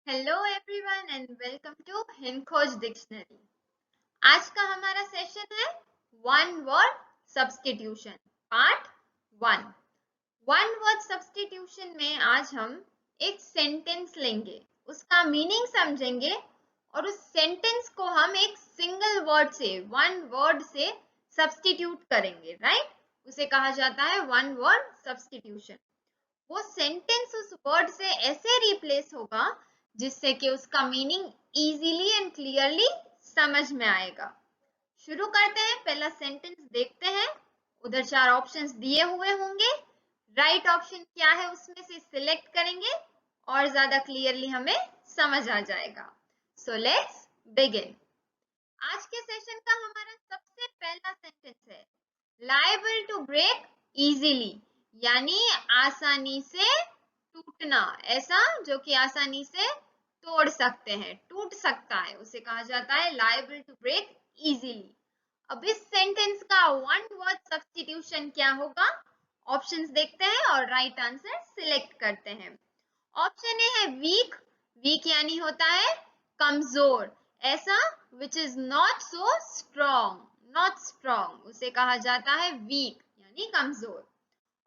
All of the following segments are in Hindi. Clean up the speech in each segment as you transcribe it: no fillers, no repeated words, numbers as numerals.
Hello everyone and welcome to Hindkhoj dictionary. आज का हमारा सेशन है one word substitution part 1। One word substitution में आज हम एक सेंटेंस लेंगे, उसका मीनिंग समझेंगे और उस सेंटेंस को हम एक सिंगल वर्ड से वन वर्ड से सब्स्टिट्यूट करेंगे, राइट? उसे कहा जाता है वन वर्ड सब्स्टिट्यूशन। वो सेंटेंस उस वर्ड से ऐसे रिप्लेस होगा जिससे कि उसका मीनिंग इजीली एंड क्लियरली समझ में आएगा। शुरू करते हैं, पहला सेंटेंस देखते हैं। उधर 4 ऑप्शंस दिए हुए होंगे, राइट ऑप्शन क्या है उसमें से सिलेक्ट करेंगे और ज्यादा क्लियरली हमें समझ आ जाएगा। So let's begin. आज के सेशन का हमारा सबसे पहला सेंटेंस है लायबल टू ब्रेक इजीली, यानी आसानी से टूटना, ऐसा जो कि आसानी से तोड़ सकते हैं, टूट सकता है, उसे कहा जाता है लायबल टू ब्रेक इजीली। अब इस सेंटेंस का वन वर्ड सब्स्टिट्यूशन क्या होगा, ऑप्शंस देखते हैं और राइट आंसर सिलेक्ट करते हैं। ऑप्शन ए है वीक। वीक यानी होता है कमजोर, ऐसा which is not so strong, not strong, उसे कहा जाता है वीक यानी कमजोर।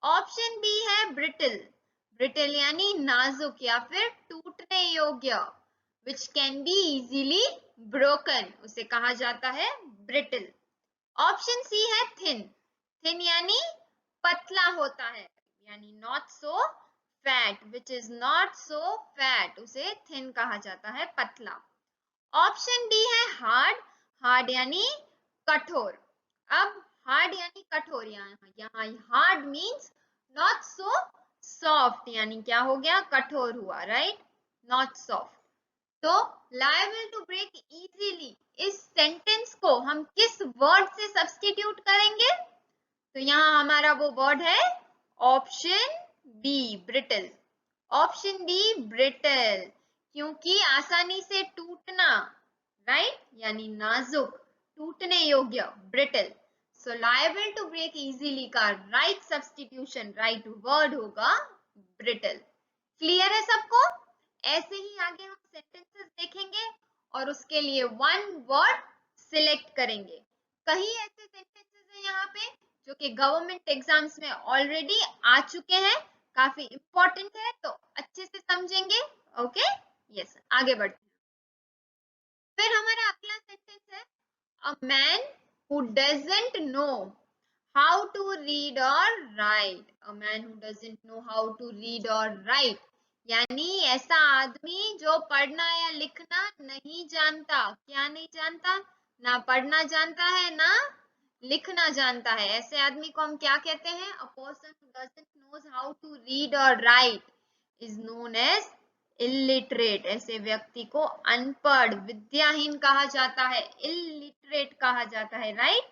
ऑप्शन बी है ब्रिटल। ब्रिटल यानी नाजुक या फिर टूटने योग्य, which can be easily broken, उसे कहा जाता है ब्रिटल। ऑप्शन सी है थिन। थिन यानी पतला होता है, यानी not so fat, which is not so fat, उसे थिन कहा जाता है, पतला। ऑप्शन डी है हार्ड। हार्ड यानी कठोर। अब हार्ड यानी कठोर, यहाँ hard means not so soft, यानी क्या हो गया, कठोर हुआ, राइट, नॉट सॉफ्ट। तो लायबल टू ब्रेक इजीली, इस सेंटेंस को हम किस वर्ड से सब्स्टिट्यूट करेंगे? तो यहाँ हमारा वो वर्ड है option B brittle. Option B brittle, क्योंकि आसानी से टूटना, राइट, यानी नाजुक, टूटने योग्य, brittle. So liable to break easily का राइट सब्स्टिट्यूशन, राइट वर्ड होगा ब्रिटल। क्लियर है सबको? ऐसे ही आगे हम सेंटेंसेस देखेंगे और उसके लिए वन वर्ड सिलेक्ट करेंगे। कई ऐसे सेंटेंसेस हैं यहाँ पे जो कि गवर्नमेंट एग्जाम्स में ऑलरेडी आ चुके हैं, काफी इंपॉर्टेंट है, तो अच्छे से समझेंगे। ओके, यस, आगे बढ़ते हैं। फिर हमारा अगला सेंटेंस है a man who doesn't know how to read or write. A man who doesn't know how to read or write, यानी ऐसा आदमी जो पढ़ना या लिखना नहीं जानता। क्या नहीं जानता? ना पढ़ना जानता है ना लिखना जानता है। ऐसे आदमी को हम क्या कहते हैं? A person who doesn't knows how to read or write is known as illiterate. ऐसे व्यक्ति को अनपढ़, विद्याहीन कहा जाता है, इलिटरेट कहा जाता है, राइट।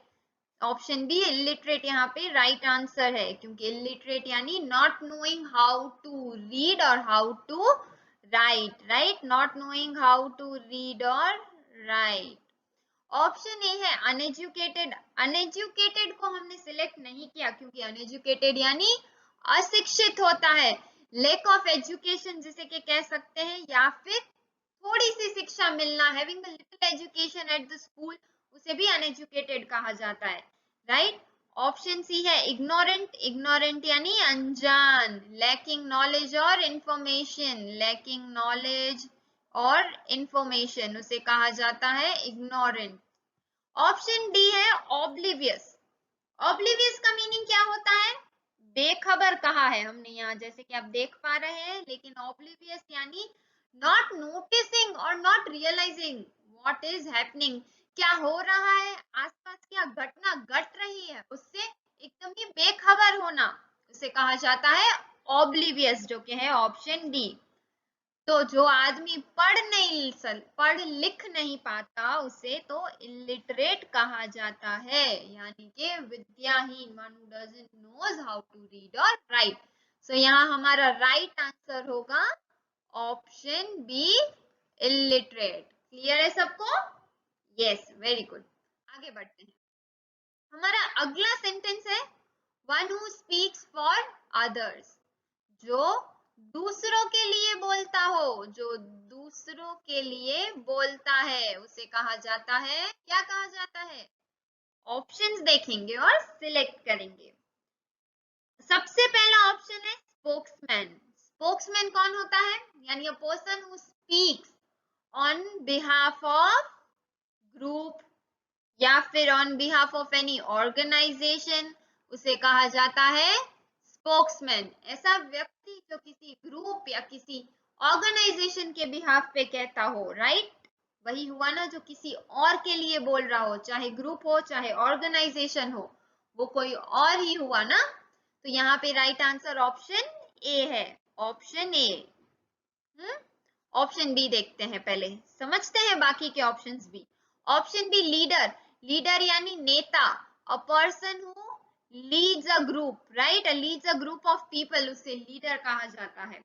ऑप्शन बी इलिटरेट यहाँ पे राइट आंसर है, क्योंकि इलिटरेट यानी not knowing how to read or how to write, right, not knowing how to read or write. Option A है अनएजुकेटेड। अनएजुकेटेड को हमने सिलेक्ट नहीं किया क्योंकि अनएजुकेटेड यानी अशिक्षित होता है, लैक ऑफ एजुकेशन जिसे के कह सकते हैं, या फिर थोड़ी सी शिक्षा मिलना, having a little education at the school, उसे भी अनएजुकेटेड कहा जाता है, राइट। ऑप्शन सी है इग्नोरेंट। इग्नोरेंट यानी अनजान, लैकिंग नॉलेज और इंफॉर्मेशन, लैकिंग नॉलेज और इंफॉर्मेशन, उसे कहा जाता है इग्नोरेंट। ऑप्शन डी है ऑब्लिवियस। ऑब्लिवियस का मीनिंग क्या होता है? बेखबर कहा है हमने यहाँ, जैसे कि आप देख पा रहे हैं, लेकिन ऑब्लिवियस यानी नॉट नोटिसिंग और not realising what is happening. क्या हो रहा है आसपास, क्या घटना घट रही है, उससे एकदम ही बेखबर होना, उसे कहा जाता है ऑब्लिवियस, जो कि है ऑप्शन डी। तो जो आदमी पढ़ लिख नहीं पाता उसे तो इलिटरेट कहा जाता है, यानी कि विद्याहीन, one who doesn't knows how to read or write. सो यहाँ हमारा राइट आंसर होगा ऑप्शन बी इलिटरेट। क्लियर है सबको? Yes, very good. आगे बढ़ते हैं। हमारा अगला सेंटेंस है one who speaks for others. जो दूसरों के लिए बोलता हो, जो दूसरों के लिए बोलता है उसे कहा जाता है, क्या कहा जाता है? ऑप्शंस देखेंगे और सिलेक्ट करेंगे। सबसे पहला ऑप्शन है स्पोक्समैन। स्पोक्समैन कौन होता है? यानी a person who speaks on behalf of group या फिर on behalf of any organisation, उसे कहा जाता है स्पोक्समैन। ऐसा व्यक्ति जो किसी ग्रुप या किसी ऑर्गेनाइजेशन के बिहाफ पे कहता हो, राइट? वही हुआ ना जो किसी और के लिए बोल रहा हो, चाहे ग्रुप हो चाहे ऑर्गेनाइजेशन हो, वो कोई और ही हुआ ना। तो यहाँ पे राइट आंसर ऑप्शन ए है, ऑप्शन ए। ऑप्शन बी देखते हैं, पहले समझते हैं बाकी के ऑप्शंस भी। Option B leader. लीडर यानी नेता, अ person who leads a group, right? Leads a group of people, उसे लीडर कहा जाता है।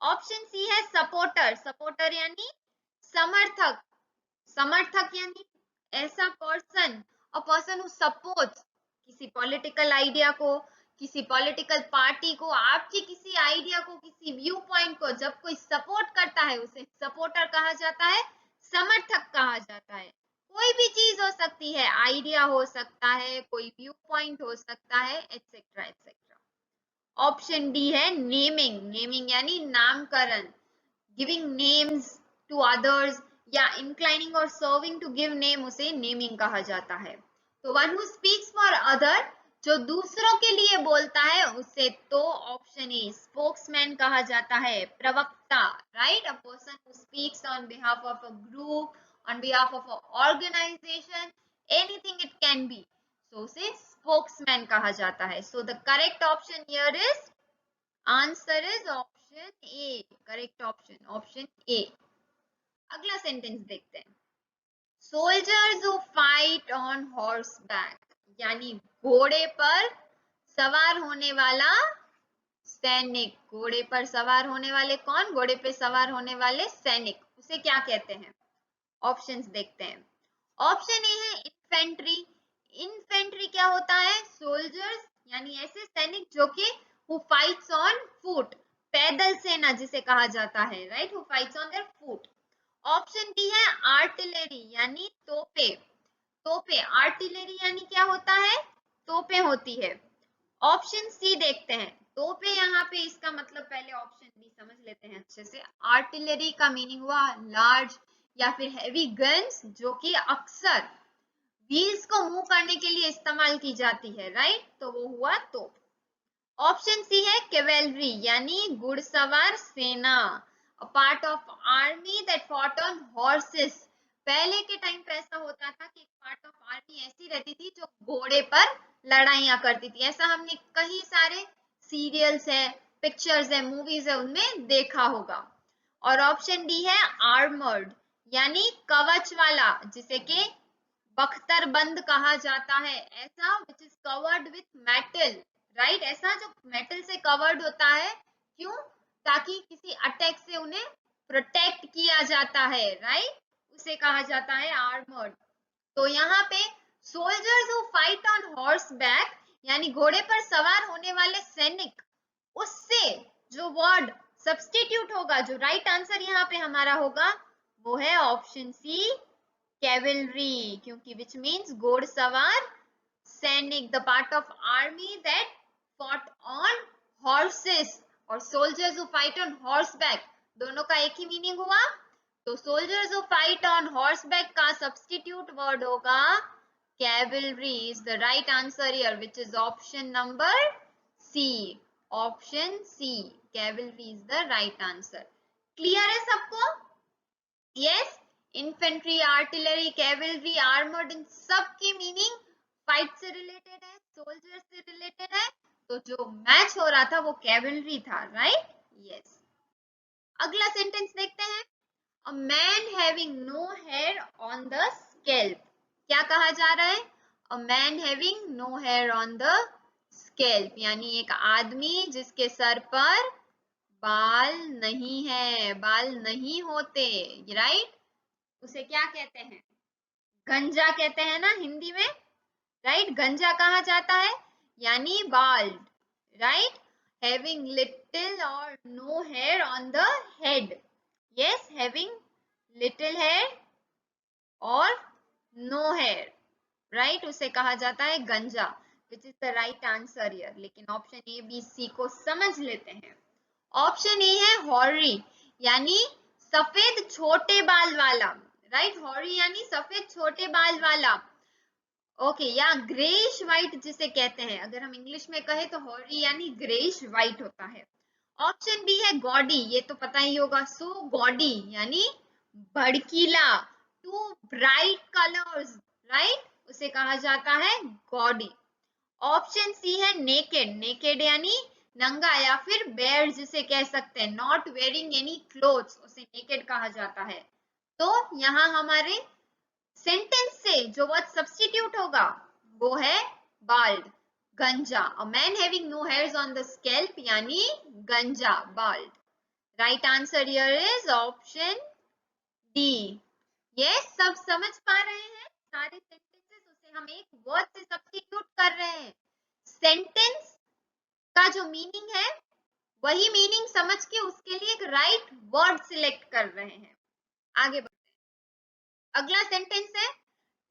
ऑप्शन सी है सपोर्टर। सपोर्टर यानी समर्थक। समर्थक यानी ऐसा person, a person who supports किसी पॉलिटिकल आइडिया को, किसी पॉलिटिकल पार्टी को, आपकी किसी आइडिया को, किसी व्यू पॉइंट को जब कोई सपोर्ट करता है उसे सपोर्टर कहा जाता है, समर्थक कहा जाता है। कोई भी चीज हो सकती है, आइडिया हो सकता है, कोई व्यू पॉइंट हो सकता है, एटसेट्रा एटसेट्रा। ऑप्शन डी है नेमिंग। नेमिंग यानी नामकरण, गिविंग नेम्स टू अदर्स या इंक्लाइनिंग और सर्विंग टू गिव नेम, उसे नेमिंग कहा जाता है। तो one who speaks for other, जो दूसरों के लिए बोलता है, उसे तो ऑप्शन ए स्पोक्समैन कहा जाता है, प्रवक्ता, right? A person who speaks on behalf of a group, on behalf of a organisation, anything it can be, so उसे स्पोक्समैन कहा जाता है। So the correct option here is, answer is option A, correct option option A. अगला सेंटेंस देखते हैं। Soldiers who fight on horseback, यानी घोड़े पर सवार होने वाला सैनिक। घोड़े पर सवार होने वाले कौन? घोड़े पे सवार होने वाले सैनिक, उसे क्या कहते हैं? ऑप्शंस देखते हैं। ऑप्शन ए है इन्फेंट्री। इन्फेंट्री क्या होता है? सोल्जर्स यानी ऐसे सैनिक जो कि हु फाइट्स ऑन फुट, पैदल सेना जिसे कहा जाता है, right? Who fights on their foot. Option B है आर्टिलरी यानी तोपे। तोपे, आर्टिलरी यानी क्या होता है? तोपे होती है। ऑप्शन सी देखते हैं। तोपे यहाँ पे इसका मतलब, पहले ऑप्शन बी समझ लेते हैं अच्छे से। आर्टिलरी का मीनिंग हुआ लार्ज या फिर हैवी गन्स, जो कि अक्सर व्हील्स को मूव करने के लिए इस्तेमाल की जाती है, राइट? तो वो हुआ तोप। ऑप्शन सी है कैवेलरी यानी घुड़सवार सेना, a part of army that fought on horses। पहले के टाइम पे ऐसा होता था कि एक पार्ट ऑफ आर्मी ऐसी रहती थी जो घोड़े पर लड़ाइयां करती थी। ऐसा हमने कई सारे सीरियल्स है, पिक्चर्स है, मूवीज है, उनमें देखा होगा। और ऑप्शन डी है आर्मर्ड यानी कवच वाला, जिसे कि बख्तरबंद कहा जाता है, ऐसा which is covered with metal, right? ऐसा जो मेटल से कवर्ड होता है, क्यों? ताकि किसी अटैक से उन्हें प्रोटेक्ट किया जाता है, राइट? उसे कहा जाता है आर्मर्ड। तो यहाँ पे soldiers who fight on horse back यानी घोड़े पर सवार होने वाले सैनिक, उससे जो वर्ड सब्स्टिट्यूट होगा, जो राइट आंसर यहाँ पे हमारा होगा, वो है ऑप्शन सी कैवेलरी, क्योंकि विच मीन्स घोड़सवार सैनिक, the part of army that fought on horses. और soldiers who fight on horseback, दोनों का एक ही मीनिंग हुआ। तो soldiers who fight on horseback का सब्स्टिट्यूट वर्ड होगा cavalry, is the right answer here, which is option number C. Option C cavalry is the right answer. Clear है सबको? Yes. Infantry, artillery, cavalry, armoured, इन सब की मीनिंग फाइट से रिलेटेड है, सोल्जर से रिलेटेड है। तो जो मैच हो रहा था वो कैवेलरी था, राइट? यस। अगला सेंटेंस देखते हैं। A man having no hair on the scalp, क्या कहा जा रहा है? A man having no hair on the scalp यानी एक आदमी जिसके सर पर बाल नहीं है, बाल नहीं होते, राइट? उसे क्या कहते हैं? गंजा कहते हैं ना हिंदी में, राइट? गंजा कहा जाता है यानी बाल्ड, राइट? हैविंग लिटिल और no hair on the head, yes, having little hair और नो हेयर, राइट, उसे कहा जाता है गंजा, which is the right answer here. लेकिन ऑप्शन ए बी सी को समझ लेते हैं। ऑप्शन ए है हॉरी, यानी सफेद छोटे बाल वाला, राइट, हॉरी यानी सफेद छोटे बाल वाला, ओके, या ग्रेइश व्हाइट जिसे कहते हैं, अगर हम इंग्लिश में कहें तो हॉरी यानी ग्रेइश व्हाइट होता है। ऑप्शन बी है गॉडी, ये तो पता ही होगा, सो गॉडी यानी भड़कीला, टू ब्राइट कलर्स, राइट, उसे कहा जाता है गॉडी। ऑप्शन सी है नेकेड, नेकेड यानी नंगा या फिर बेयर जिसे कह सकते हैं, नॉट वेयरिंग एनी क्लोथ्स, उसे नेकेड कहा जाता है। तो यहाँ हमारे सेंटेंस से जो वर्ड सब्स्टिट्यूट होगा वो है बाल्ड, गंजा, a man having no hairs on the scalp यानी गंजा, bald. Right answer here is option D. Yes, सब समझ पा रहे हैं सारे सेंटेंसेस, उसे हम एक वर्ड से सब्स्टिट्यूट कर रहे हैं। सेंटेंस का जो मीनिंग है वही मीनिंग समझ के उसके लिए एक राइट वर्ड सिलेक्ट कर रहे हैं। आगे बढ़ते हैं। अगला सेंटेंस है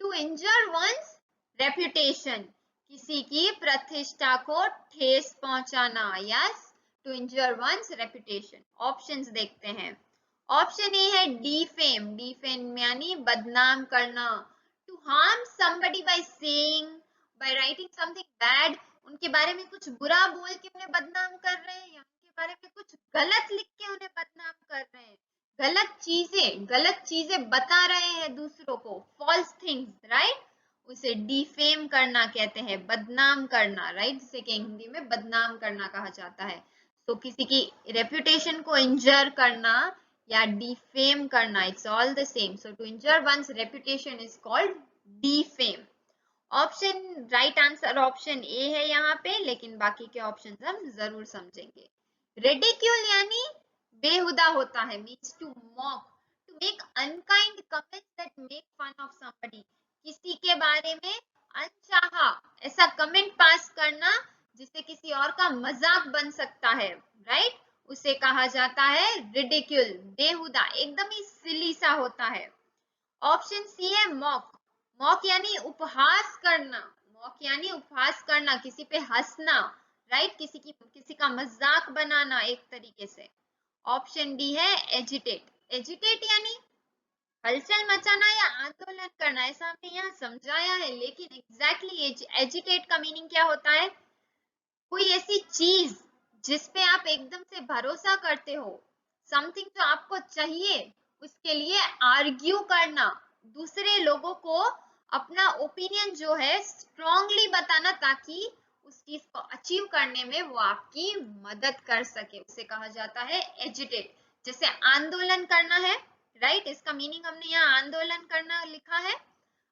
टू इंजर वंस रेप्यूटेशन, किसी की प्रतिष्ठा को ठेस पहुंचाना, yes, to injure one's reputation. Options देखते हैं। ऑप्शन ए है डिफेम, डिफेम यानी बदनाम करना, to harm somebody by saying, by writing something bad, उनके बारे में कुछ बुरा बोल के उन्हें बदनाम कर रहे हैं, या उनके बारे में कुछ गलत लिख के उन्हें बदनाम कर रहे हैं, गलत चीजें बता रहे हैं दूसरों को, फॉल्स थिंग्स, राइट, उसे डिफेम करना कहते हैं, बदनाम करना, राइट, जिसे कि हिंदी में बदनाम करना कहा जाता है। तो किसी की रेप्यूटेशन को इंजर करना या डिफेम करना, it's all the same. So to injure one's reputation is called defame. Option right answer option A है यहाँ पे, लेकिन बाकी के ऑप्शन हम जरूर समझेंगे। रेडिक्यूल यानी बेहुदा होता है, means to mock, to make unkind comments that make fun of somebody, किसी के बारे में अनचाहा ऐसा कमेंट पास करना जिससे किसी और का मजाक बन सकता है, राइट, उसे कहा जाता है रिडिक्यूल, बेहुदा, एकदम ही सिली सा होता है। ऑप्शन सी है मॉक, मॉक यानी उपहास करना, मॉक यानी उपहास करना, किसी पे हंसना, राइट, किसी का मजाक बनाना एक तरीके से। ऑप्शन डी है एजिटेट, एजिटेट यानी हलचल मचाना या आंदोलन करना, ऐसा हमने यहाँ समझाया है, लेकिन एग्जैक्टली एजिटेट का मीनिंग क्या होता है, कोई ऐसी चीज जिसपे आप एकदम से भरोसा करते हो, समथिंग जो आपको चाहिए, उसके लिए आर्ग्यू करना, दूसरे लोगों को अपना ओपिनियन जो है स्ट्रांगली बताना, ताकि उस चीज को अचीव करने में वो आपकी मदद कर सके, उसे कहा जाता है एजिटेट। जैसे आंदोलन करना है, राइट, इसका मीनिंग हमने यहाँ आंदोलन करना लिखा है।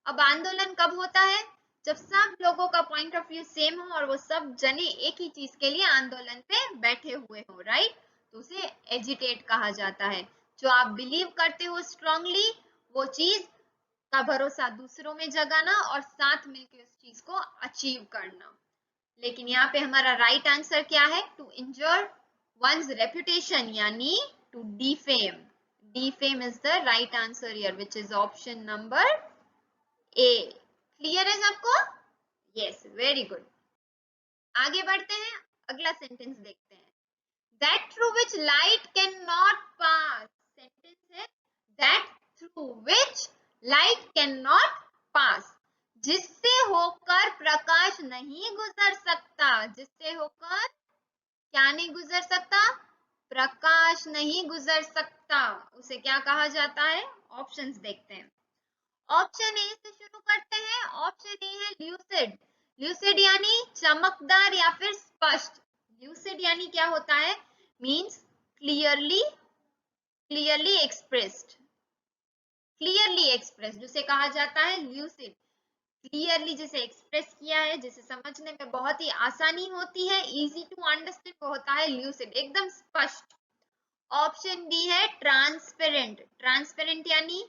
अब आंदोलन कब होता है, जब सब लोगों का पॉइंट ऑफ व्यू सेम हो और वो सब जने एक ही चीज के लिए आंदोलन पे बैठे हुए हो, राइट, तो उसे एजिटेट कहा जाता है। जो आप बिलीव करते हो स्ट्रांगली, वो चीज का भरोसा दूसरों में जगाना और साथ मिलकर उस चीज को अचीव करना। लेकिन यहाँ पे हमारा राइट आंसर क्या है, टू इंजर वंस रेप्यूटेशन यानी to defame, defame is the right answer here, which is option number A. Clear है सबको? Yes, very good. आगे बढ़ते हैं, अगला सेंटेंस देखते हैं। That through which light can not pass, sentence है that through which light can not pass, जिससे होकर प्रकाश नहीं गुजर सकता, जिससे होकर क्या नहीं गुजर सकता, प्रकाश नहीं गुजर सकता, उसे क्या कहा जाता है। ऑप्शंस देखते हैं। ऑप्शन ए से शुरू करते हैं। ऑप्शन ए है ल्यूसिड, ल्यूसिड यानी चमकदार या फिर स्पष्ट, ल्यूसिड यानी क्या होता है, means clearly, clearly expressed, clearly express जिसे कहा जाता है ल्यूसिड, क्लियरली जिसे एक्सप्रेस किया है, जिसे समझने में बहुत ही आसानी होती है, इजी टू अंडरस्टैंड, वो होता है ल्यूसिड, एकदम स्पष्ट। ऑप्शन बी है ट्रांसपेरेंट, ट्रांसपेरेंट यानी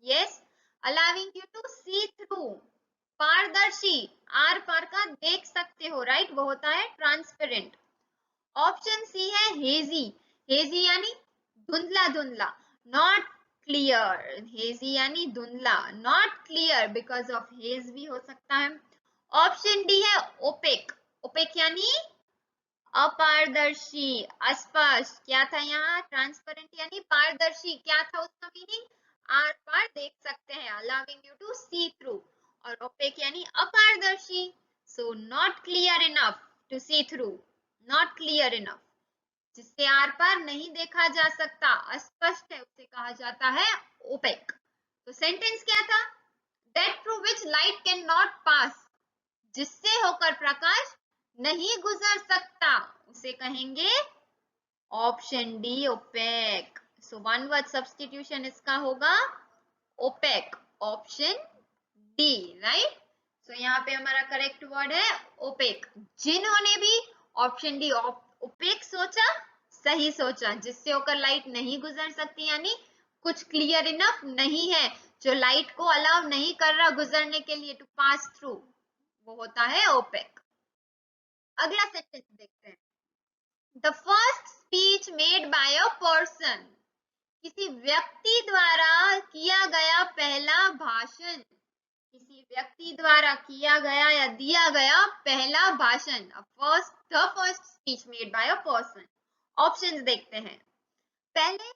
yes, allowing you to see through, पारदर्शी, आर पार का देख सकते हो, राइट, वो होता है ट्रांसपेरेंट। ऑप्शन सी है हेजी, हेजी यानी धुंधला धुंधला, नॉट क्लियर, हेजी यानी धुंधला, not clear because of hedge भी हो सकता है। ऑप्शन डी है ओपेक, ओपेक यानी अपारदर्शी, अस्पष्ट। क्या था यहाँ? ट्रांसपेरेंट यानी पारदर्शी। क्या था उसका मीनिंग? आर पार देख सकते हैं, allowing you to see through. और ओपेक यानी अपारदर्शी, so not clear enough to see through, not clear enough, जिससे आर पार नहीं देखा जा सकता, अस्पष्ट है, उसे कहा जाता है ओपेक। तो सेंटेंस क्या था? That through which light can not pass, जिससे होकर प्रकाश नहीं गुजर सकता, उसे कहेंगे option D opaque. So one word substitution इसका होगा ओपेक, ऑप्शन डी, राइट। सो यहाँ पे हमारा करेक्ट वर्ड है ओपेक। जिन्होंने भी ऑप्शन डी ओपेक सोचा, सही सोचा, जिससे होकर लाइट नहीं गुजर सकती, यानी कुछ क्लियर इनफ नहीं है, जो लाइट को अलाउ नहीं कर रहा गुजरने के लिए, टू पास थ्रू, वो होता है ओपेक। अगला सेंटेंस देखते हैं। The first speech made by a person, किसी व्यक्ति द्वारा किया गया पहला भाषण, किसी व्यक्ति द्वारा किया गया या दिया गया पहला भाषण, the first speech made by a person. Options देखते हैं। पहले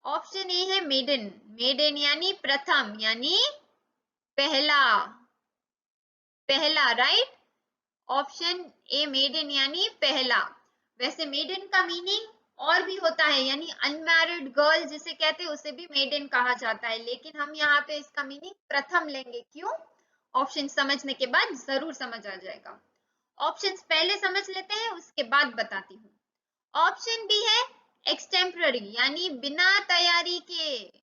ऑप्शन ए है मेडन, मेडन यानी प्रथम यानी पहला, पहला, राइट। ऑप्शन ए मेडन यानी पहला। वैसे मेडन का मीनिंग और भी होता है, यानी अनमैरिड गर्ल जिसे कहते हैं उसे भी मेडन कहा जाता है, लेकिन हम यहाँ पे इसका मीनिंग प्रथम लेंगे। क्यों? ऑप्शन समझने के बाद जरूर समझ आ जाएगा। ऑप्शंस पहले समझ लेते हैं, उसके बाद बताती हूँ। ऑप्शन बी है एक्सटेम्पररी, यानी बिना तैयारी के,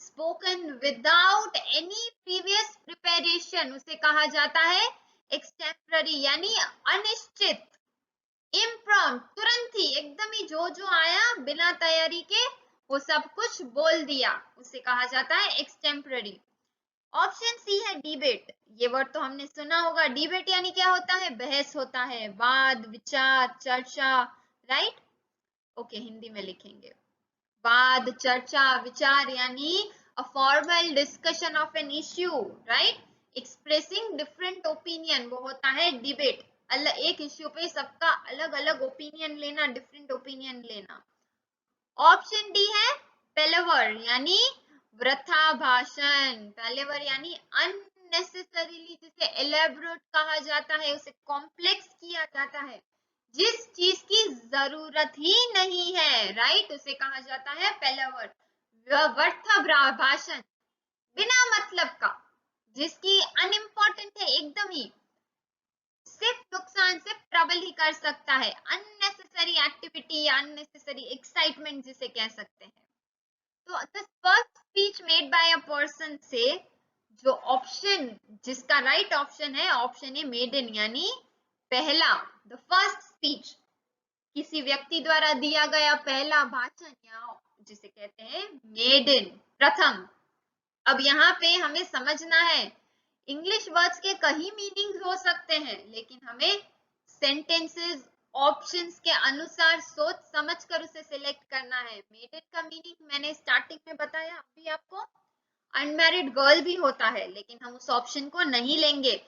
spoken without any previous preparation, उसे कहा जाता है एक्सटेम्पररी, यानी अनिश्चित, इम्प्रॉम्प्ट, तुरंत ही, एकदम ही जो आया बिना तैयारी के वो सब कुछ बोल दिया, उसे कहा जाता है एक्सटेम्पररी। ऑप्शन सी है डिबेट, ये वर्ड तो हमने सुना होगा। डिबेट यानी क्या होता है? बहस होता है, वाद विचार चर्चा, राइट। ओके, हिंदी में लिखेंगे। वाद चर्चा विचार यानी a formal discussion of an issue, right? Expressing different opinion, वो होता है डिबेट। एक इश्यू पे सबका अलग अलग ओपिनियन लेना, डिफरेंट ओपिनियन लेना। ऑप्शन डी है पेलेवर, यानी वृथा भाषण, पेलेवर यानी अननेसेसरीली, जिसे एलेबोरेट कहा जाता है, उसे कॉम्प्लेक्स किया जाता है, जिस चीज की जरूरत ही नहीं है, राइट, उसे कहा जाता है पेलेवर। व्यर्थ भाषण, बिना मतलब का, जिसकी अनइम्पोर्टेंट है, एकदम ही सिर्फ नुकसान, सिर्फ ट्रबल ही कर सकता है, अननेसेसरी एक्टिविटी, अननेसेसरी एक्साइटमेंट जिसे कह सकते हैं। तो the first speech made by a person से जो ऑप्शन, जिसका राइट ऑप्शन है, ऑप्शन है मेडन, यानी पहला, द फर्स्ट स्पीच, किसी व्यक्ति द्वारा दिया गया पहला भाषण, या जिसे कहते हैं मेडन, प्रथम। अब यहाँ पे हमें समझना है, इंग्लिश वर्ड्स के कई मीनिंग्स हो सकते हैं, लेकिन हमें सेंटेंसेस ऑप्शंस के अनुसार सोच समझकर उसे सिलेक्ट करना है। मेडन का मीनिंग मैंने स्टार्टिंग में बताया, अभी आपको अनमैरिड गर्ल भी होता है, लेकिन हम उस ऑप्शन को नहीं लेंगे,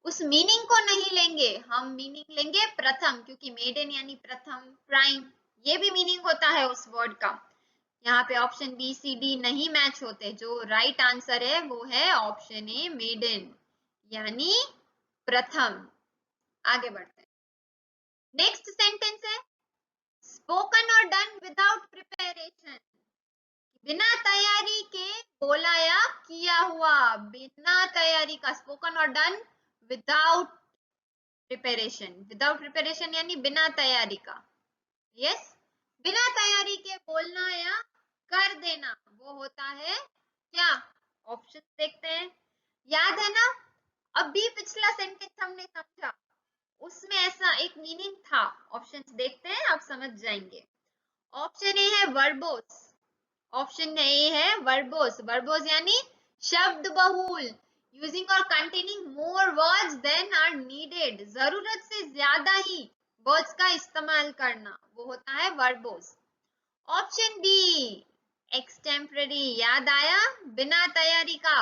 उस मीनिंग को नहीं लेंगे, हम मीनिंग लेंगे प्रथम, क्योंकि मेडन यानी प्रथम, प्राइम, ये भी मीनिंग होता है उस वर्ड का। यहाँ पे ऑप्शन बी सी डी नहीं मैच होते, जो राइट आंसर है वो है ऑप्शन ए मेडन, यानी प्रथम। आगे बढ़ते हैं। नेक्स्ट सेंटेंस है spoken or done without preparation, बिना तैयारी के बोला या किया हुआ, बिना तैयारी का, spoken or done without preparation, without preparation यानी बिना तैयारी का, यस, बिना तैयारी के बोलना या कर देना, वो होता है क्या? ऑप्शन देखते हैं। याद है ना, अभी पिछला सेंटेंस हमने समझा, उसमें ऐसा एक मीनिंग था। ऑप्शंस देखते हैं, आप समझ जाएंगे। ऑप्शन ए है वर्बोस, ऑप्शन ए है वर्बोस, वर्बोस यानी शब्द बहुल, यूजिंग और containing more words than are needed, जरूरत से ज्यादा ही वर्ड्स का इस्तेमाल करना, वो होता है वर्बोस। ऑप्शन बी एक्सटेम्पररी, याद आया? बिना तैयारी का।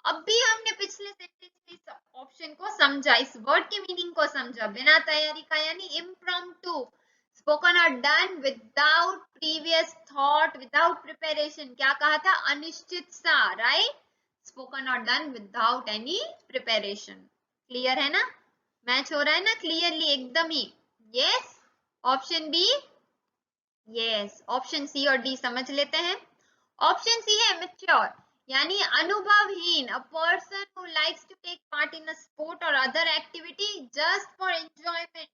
अब भी हमने पिछले सेंटेंस में इस ऑप्शन को समझा, इस वर्ड के मीनिंग को समझा। बिना तैयारी का यानी impromptu, spoken or done without previous thought, without preparation. क्या कहा था? अनिश्चित सा, right? Spoken or done without any preparation. Clear है ना? मैच हो रहा है ना क्लियरली एकदम ही? Yes. Option B, yes. Option C और डी समझ लेते हैं। ऑप्शन सी है मैच्योर, यानी अनुभवहीन, a person who likes to take part in a sport or other activity just for enjoyment,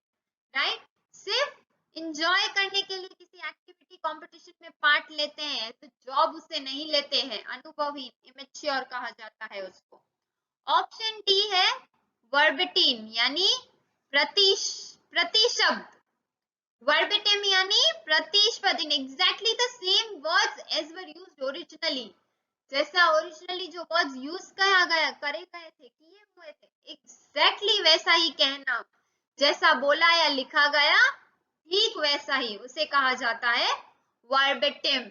right? सिर्फ एंजॉय करने के लिए किसी एक्टिविटी कंपटीशन में पार्ट लेते हैं, तो जॉब उसे नहीं लेते हैं, अनुभवहीन, इमेच्योर कहा जाता है उसको। ऑप्शन डी है वर्बेटिम, यानी प्रतिशब्द। वर्बेटिम यानी प्रतिशब्द, in exactly the same words as were used originally. जैसा ओरिजिनली जो वर्ड्स यूज करे गए थे, किए हुए थे, एग्जैक्टली वैसा ही कहना, जैसा बोला या लिखा गया ठीक वैसा ही, उसे कहा जाता है वर्बेटिम,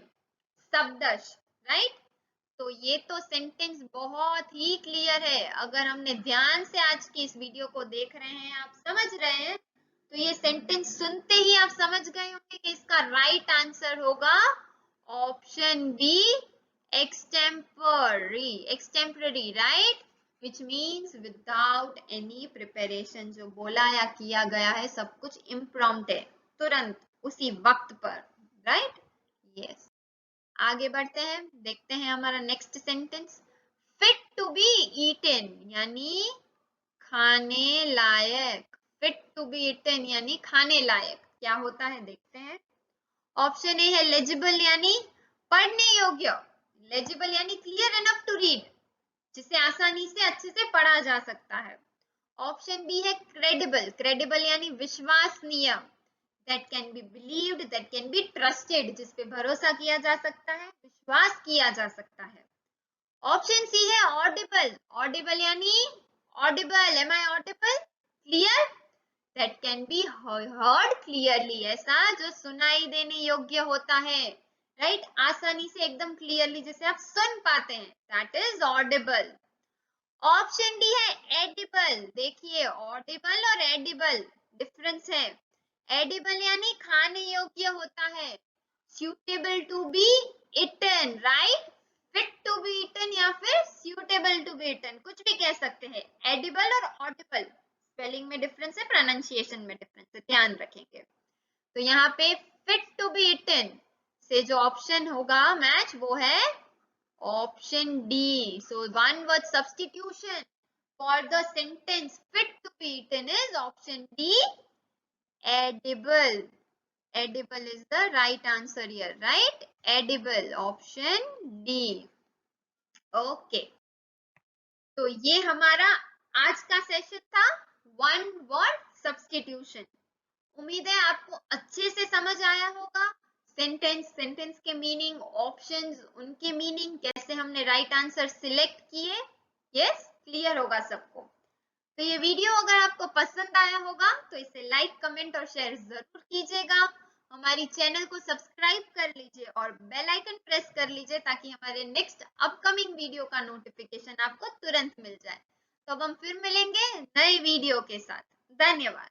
शब्दश, राइट? तो ये तो सेंटेंस बहुत ही क्लियर है। अगर हमने ध्यान से आज की इस वीडियो को देख रहे हैं, आप समझ रहे हैं, तो ये सेंटेंस सुनते ही आप समझ गए होंगे कि इसका राइट आंसर होगा option B, extemporary, right? Which means without any preparation. जो बोला या किया गया है सब कुछ इम्प्रॉम्प्ट है, तुरंत उसी वक्त पर, राइट? यस। आगे बढ़ते हैं, देखते हैं हमारा next sentence. Fit to be eaten यानी खाने लायक। फिट टू बी ईटन यानी खाने लायक क्या होता है, देखते हैं। ऑप्शन ए है लेजिबल, यानी पढ़ने योग्य। लेजिबल यानी क्लियर इनफ टू रीड, जिसे आसानी से अच्छे से पढ़ा जा सकता है। ऑप्शन बी है क्रेडिबल। क्रेडिबल यानी विश्वसनीय, that can be believed, that can be trusted, जिस पे भरोसा किया जा सकता है, विश्वास किया जा सकता है। ऑप्शन सी है ऑडिबल। ऑडिबल यानी audible, am I audible, clear, that can be heard clearly, ऐसा जो सुनाई देने योग्य होता है, राइट? आसानी से एकदम क्लियरली जिसे आप सुन पाते हैं, that is audible। Option D है एडिबल। देखिए ऑडिबल और एडिबल डिफरेंस है। एडिबल यानी खाने योग्य होता है, suitable to be eaten, right? fit to be eaten या फिर suitable to be eaten, कुछ भी कह सकते हैं। एडिबल और ऑडिबल स्पेलिंग में डिफरेंस है, प्रोनाउंसिएशन में डिफरेंस है, ध्यान रखेंगे। तो यहाँ पे fit to be eaten से जो ऑप्शन होगा मैच, वो है option D. So one word substitution for the sentence fit to be eaten is option D, edible. Edible is the right answer here, right? Edible, option D. Okay. तो ये हमारा आज का सेशन था, वन वर्ड सब्स्टिट्यूशन। उम्मीद है आपको अच्छे से समझ आया होगा। सेंटेंस के मीनिंग, ऑप्शंस, उनके मीनिंग, कैसे हमने राइट आंसर सिलेक्ट किए, यस, क्लियर होगा सबको। तो ये वीडियो अगर आपको पसंद आया होगा तो इसे लाइक, कमेंट और शेयर जरूर कीजिएगा। हमारी चैनल को सब्सक्राइब कर लीजिए और बेल आइकन प्रेस कर लीजिए, ताकि हमारे नेक्स्ट अपकमिंग वीडियो का नोटिफिकेशन आपको तुरंत मिल जाए। तो अब हम फिर मिलेंगे नए वीडियो के साथ। धन्यवाद।